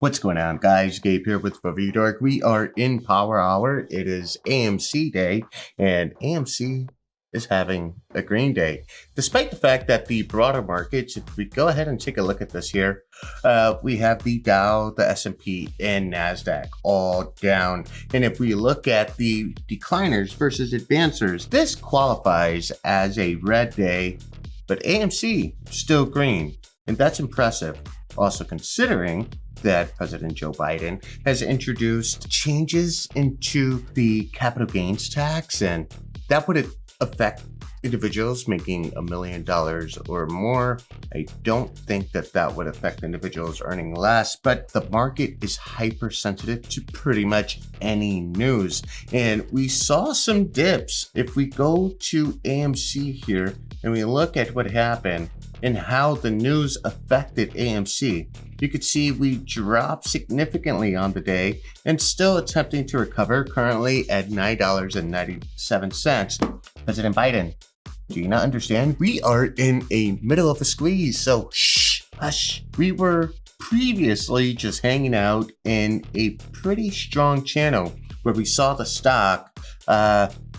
What's going on, guys? Gabe here with ReviewDork. We are in Power Hour. It is AMC Day, and AMC is having a green day. Despite the fact that the broader markets, if we go ahead and take a look at this here, we have the Dow, the S&P, and NASDAQ all down. And if we look at the decliners versus advancers, this qualifies as a red day, but AMC still green, and that's impressive. Also considering that President Joe Biden has introduced changes into the capital gains tax, and that would affect individuals making $1 million or more. I don't think that that would affect individuals earning less, but the market is hypersensitive to pretty much any news. And we saw some dips. If we go to AMC here and we look at what happened and how the news affected AMC, you could see we dropped significantly on the day and still attempting to recover, currently at $9.97. President Biden, do you not understand? We are in a middle of a squeeze, so shh, hush. We were previously just hanging out in a pretty strong channel where we saw the stock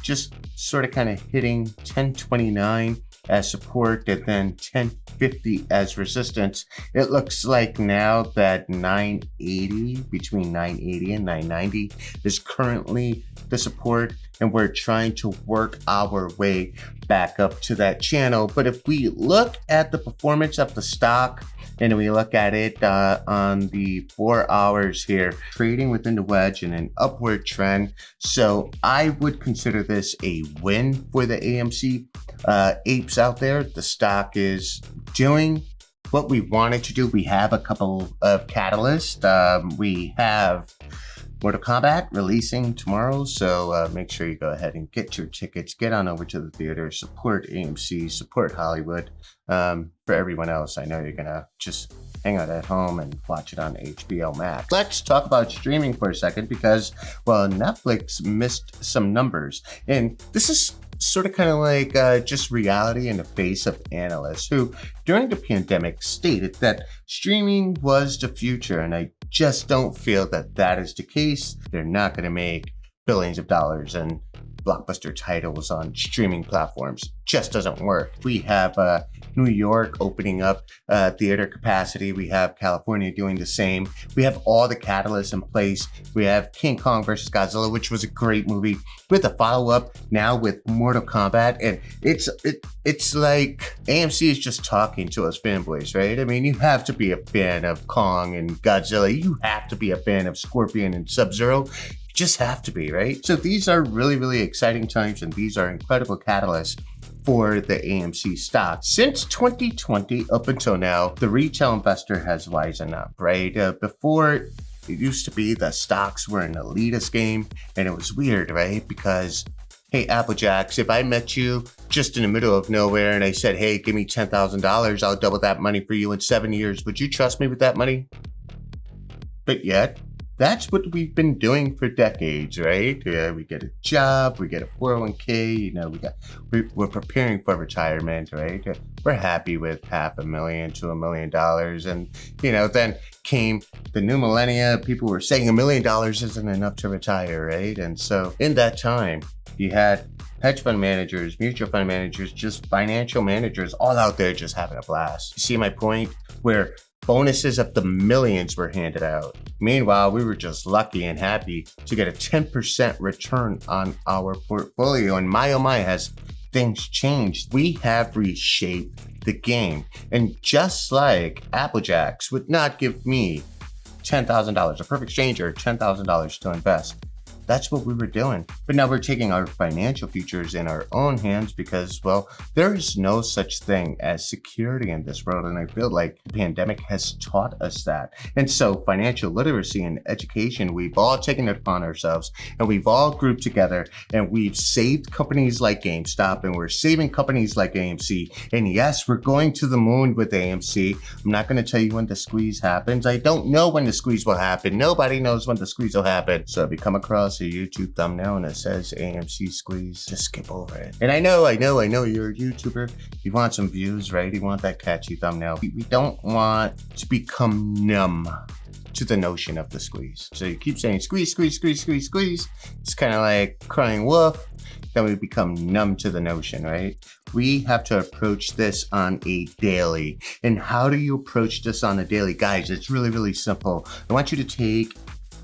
just sort of kind of hitting 1029 as support and then 1050 as resistance. It looks like now that 980, between 980 and 990 is currently the support, and we're trying to work our way back up to that channel. But if we look at the performance of the stock and we look at it on the 4 hours here, trading within the wedge in an upward trend. So I would consider this a win for the AMC apes out there. The stock is doing what we wanted to do. We have a couple of catalysts. We have Mortal Kombat releasing tomorrow, so make sure you go ahead and get your tickets, get on over to the theater, support AMC, support Hollywood. For everyone else, I know you're gonna just hang out at home and watch it on HBO Max. Let's talk about streaming for a second because, well, Netflix missed some numbers, and this is sort of kind of like just reality in the face of analysts who, during the pandemic, stated that streaming was the future, and I just don't feel that that is the case. They're not going to make billions of dollars and blockbuster titles on streaming platforms. Just doesn't work. We have New York opening up theater capacity. We have California doing the same. We have all the catalysts in place. We have King Kong versus Godzilla, which was a great movie, with a follow-up now with Mortal Kombat. And it's like AMC is just talking to us fanboys, right? I mean, you have to be a fan of Kong and Godzilla. You have to be a fan of Scorpion and Sub-Zero. Just have to be, right? So these are really, really exciting times, and these are incredible catalysts for the AMC stock. Since 2020 up until now, the retail investor has wisened up, right? Before, it used to be the stocks were an elitist game, and it was weird, right? Because, hey, Applejacks, if I met you just in the middle of nowhere and I said, hey, give me $10,000, I'll double that money for you in 7 years, would you trust me with that money? But yet, that's what we've been doing for decades, right? We get a job, we get a 401k, we're preparing for retirement, right? We're happy with $500,000 to $1 million. And, then came the new millennia. People were saying $1 million isn't enough to retire, right? And so in that time, you had hedge fund managers, mutual fund managers, just financial managers all out there just having a blast. You see my point? Where bonuses of the millions were handed out. Meanwhile, we were just lucky and happy to get a 10% return on our portfolio. And my oh my, has things changed. We have reshaped the game. And just like Applejacks would not give me $10,000, a perfect stranger, $10,000 to invest. That's what we were doing. But now we're taking our financial futures in our own hands because, well, there is no such thing as security in this world. And I feel like the pandemic has taught us that. And so financial literacy and education, we've all taken it upon ourselves, and we've all grouped together, and we've saved companies like GameStop, and we're saving companies like AMC. And yes, we're going to the moon with AMC. I'm not going to tell you when the squeeze happens. I don't know when the squeeze will happen. Nobody knows when the squeeze will happen. So if you come across a YouTube thumbnail and it says AMC squeeze, just skip over it. And I know you're a YouTuber. You want some views, right? You want that catchy thumbnail. We don't want to become numb to the notion of the squeeze. So you keep saying squeeze, squeeze, squeeze, squeeze, squeeze. It's kind of like crying wolf. Then we become numb to the notion, right? We have to approach this on a daily. And how do you approach this on a daily? Guys, it's really, really simple. I want you to take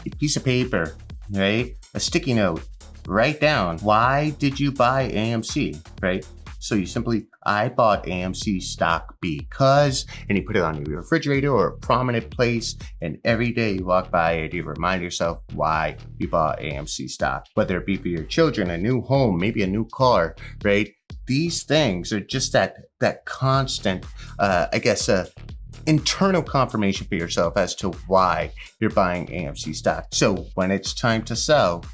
a piece of paper, right? A sticky note. Write down, why did you buy AMC, right? So you simply, I bought AMC stock because, and you put it on your refrigerator or a prominent place, and every day you walk by it, you remind yourself why you bought AMC stock. Whether it be for your children, a new home, maybe a new car, right? These things are just that constant, internal confirmation for yourself as to why you're buying AMC stock. So when it's time to sell,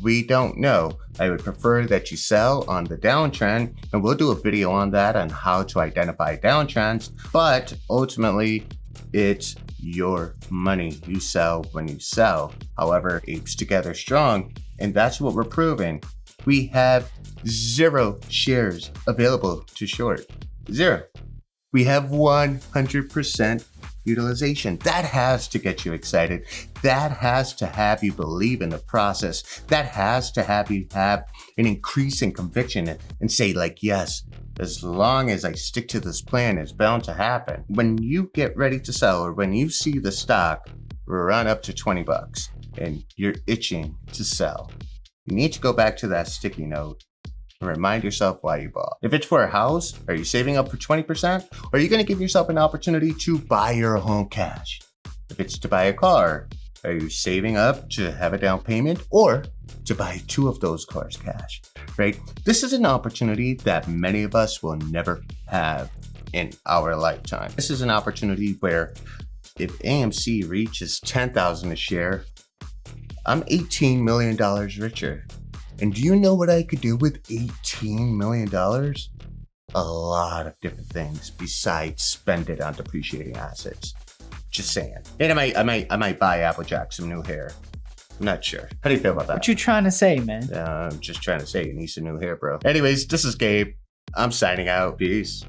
we don't know. I would prefer that you sell on the downtrend, and we'll do a video on that on how to identify downtrends, but ultimately it's your money. You sell when you sell. However, apes together strong, and that's what we're proving. We have 0 shares available to short. 0. We have 100% utilization. That has to get you excited. That has to have you believe in the process. That has to have you have an increase in conviction and say like, yes, as long as I stick to this plan, it's bound to happen. When you get ready to sell, or when you see the stock run up to 20 bucks and you're itching to sell, you need to go back to that sticky note and remind yourself why you bought. If it's for a house, are you saving up for 20%? Or are you going to give yourself an opportunity to buy your home cash? If it's to buy a car, are you saving up to have a down payment or to buy 2 of those cars cash, right? This is an opportunity that many of us will never have in our lifetime. This is an opportunity where if AMC reaches 10,000 a share, I'm $18 million richer. And do you know what I could do with $18 million? A lot of different things besides spend it on depreciating assets. Just saying. And I might buy Applejack some new hair. I'm not sure. How do you feel about that? What you trying to say, man? I'm just trying to say you need some new hair, bro. Anyways, this is Gabe. I'm signing out. Peace.